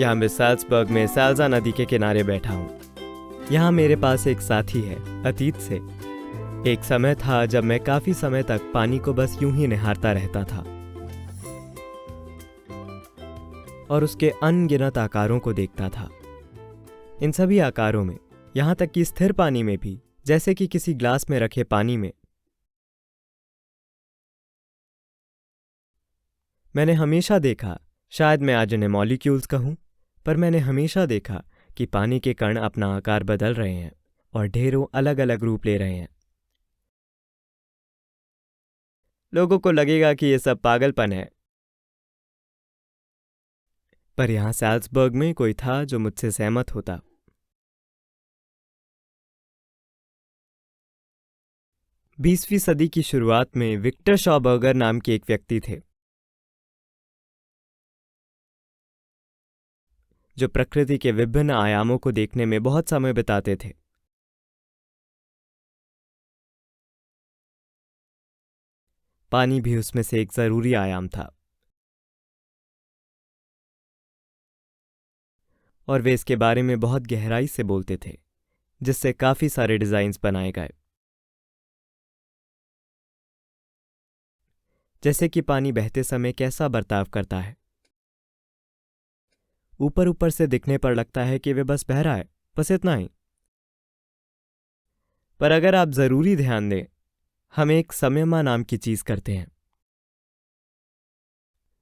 यहाँ मैं साल्ज़बर्ग में साल्ज़ा नदी के किनारे बैठा हूँ। यहाँ मेरे पास एक साथी है अतीत से। एक समय था जब मैं काफी समय तक पानी को बस यूं ही निहारता रहता था और उसके अनगिनत आकारों को देखता था। इन सभी आकारों में, यहाँ तक कि स्थिर पानी में भी, जैसे कि किसी ग्लास में रखे पानी में, मैंने हमेशा देखा, शायद मैं आज इन्हें मॉलिक्यूल्स कहूं, पर मैंने हमेशा देखा कि पानी के कण अपना आकार बदल रहे हैं और ढेरों अलग अलग रूप ले रहे हैं। लोगों को लगेगा कि यह सब पागलपन है, पर यहां साल्ज़बर्ग में कोई था जो मुझसे सहमत होता। बीसवीं सदी की शुरुआत में विक्टर शॉबर्गर नाम के एक व्यक्ति थे जो प्रकृति के विभिन्न आयामों को देखने में बहुत समय बिताते थे। पानी भी उसमें से एक जरूरी आयाम था और वे इसके बारे में बहुत गहराई से बोलते थे, जिससे काफी सारे डिजाइन्स बनाए गए। जैसे कि पानी बहते समय कैसा बर्ताव करता है। ऊपर ऊपर से दिखने पर लगता है कि वे बस बह रहा है, बस इतना ही। पर अगर आप जरूरी ध्यान दें, हम एक संयमा नाम की चीज करते हैं।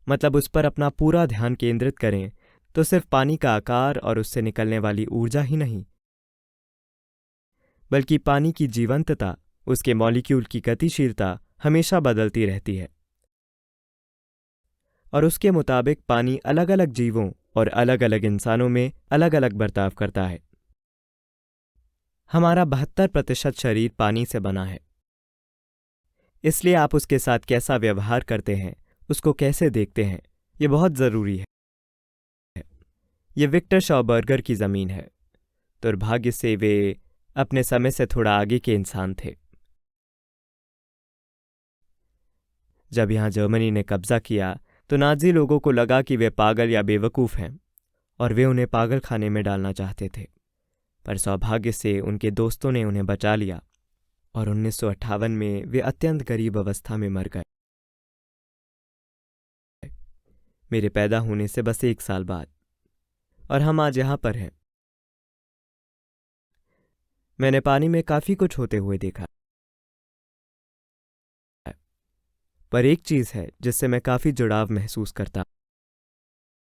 मतलब उस पर अपना पूरा ध्यान केंद्रित करें तो सिर्फ पानी का आकार और उससे निकलने वाली ऊर्जा ही नहीं, बल्कि पानी की जीवंतता, उसके मॉलिक्यूल की गतिशीलता हमेशा बदलती रहती है और उसके मुताबिक पानी अलग अलग जीवों और अलग अलग इंसानों में अलग अलग बर्ताव करता है। हमारा 72% शरीर पानी से बना है, इसलिए आप उसके साथ कैसा व्यवहार करते हैं, उसको कैसे देखते हैं, ये बहुत जरूरी है। ये विक्टर शॉबर्गर की जमीन है। दुर्भाग्य से वे अपने समय से थोड़ा आगे के इंसान थे। जब यहां जर्मनी ने कब्जा किया तो नाजी लोगों को लगा कि वे पागल या बेवकूफ हैं और वे उन्हें पागल खाने में डालना चाहते थे। पर सौभाग्य से उनके दोस्तों ने उन्हें बचा लिया और 1958 में वे अत्यंत गरीब अवस्था में मर गए, मेरे पैदा होने से बस 1 साल बाद। और हम आज यहां पर हैं। मैंने पानी में काफी कुछ होते हुए देखा, पर एक चीज है जिससे मैं काफी जुड़ाव महसूस करता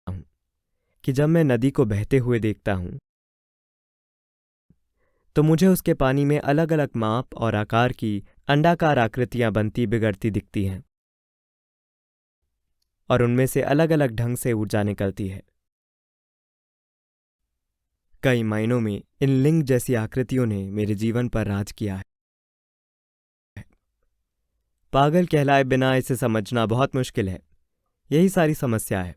हूं कि जब मैं नदी को बहते हुए देखता हूं तो मुझे उसके पानी में अलग अलग माप और आकार की अंडाकार आकृतियां बनती बिगड़ती दिखती हैं और उनमें से अलग अलग ढंग से ऊर्जा निकलती है। कई मायनों में इन लिंग जैसी आकृतियों ने मेरे जीवन पर राज किया है। पागल कहलाए बिना इसे समझना बहुत मुश्किल है, यही सारी समस्या है।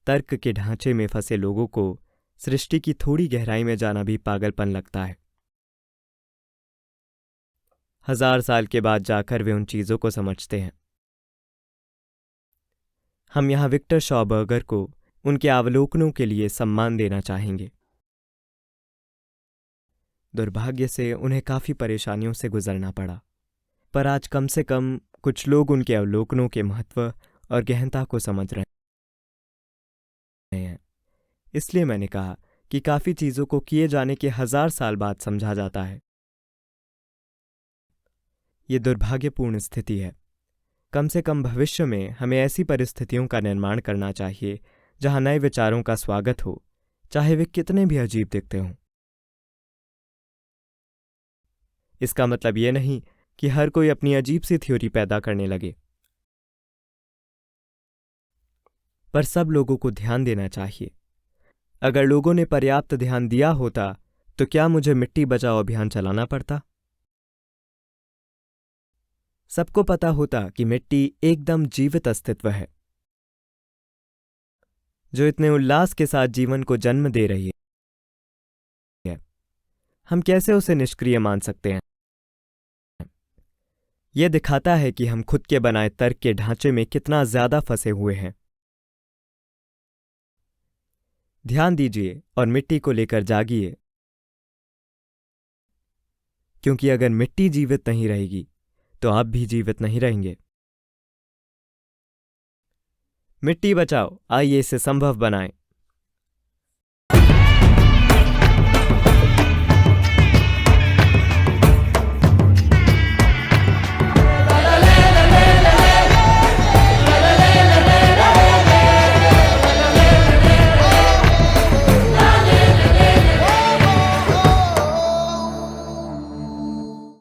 तर्क के ढांचे में फंसे लोगों को सृष्टि की थोड़ी गहराई में जाना भी पागलपन लगता है। 1000 साल के बाद जाकर वे उन चीजों को समझते हैं। हम यहां विक्टर शॉबर्गर को उनके अवलोकनों के लिए सम्मान देना चाहेंगे। दुर्भाग्य से उन्हें काफी परेशानियों से गुजरना पड़ा, पर आज कम से कम कुछ लोग उनके अवलोकनों के महत्व और गहनता को समझ रहे हैं। इसलिए मैंने कहा कि काफी चीजों को किए जाने के 1000 साल बाद समझा जाता है। ये दुर्भाग्यपूर्ण स्थिति है। कम से कम भविष्य में हमें ऐसी परिस्थितियों का निर्माण करना चाहिए जहां नए विचारों का स्वागत हो, चाहे वे कितने भी अजीब दिखते हों। इसका मतलब ये नहीं कि हर कोई अपनी अजीब सी थ्योरी पैदा करने लगे, पर सब लोगों को ध्यान देना चाहिए। अगर लोगों ने पर्याप्त ध्यान दिया होता तो क्या मुझे मिट्टी बचाओ अभियान चलाना पड़ता? सबको पता होता कि मिट्टी एकदम जीवित अस्तित्व है, जो इतने उल्लास के साथ जीवन को जन्म दे रही है। हम कैसे उसे निष्क्रिय मान सकते हैं? यह दिखाता है कि हम खुद के बनाए तर्क के ढांचे में कितना ज्यादा फंसे हुए हैं। ध्यान दीजिए और मिट्टी को लेकर जागिए, क्योंकि अगर मिट्टी जीवित नहीं रहेगी तो आप भी जीवित नहीं रहेंगे। मिट्टी बचाओ, आइए इसे संभव बनाएं।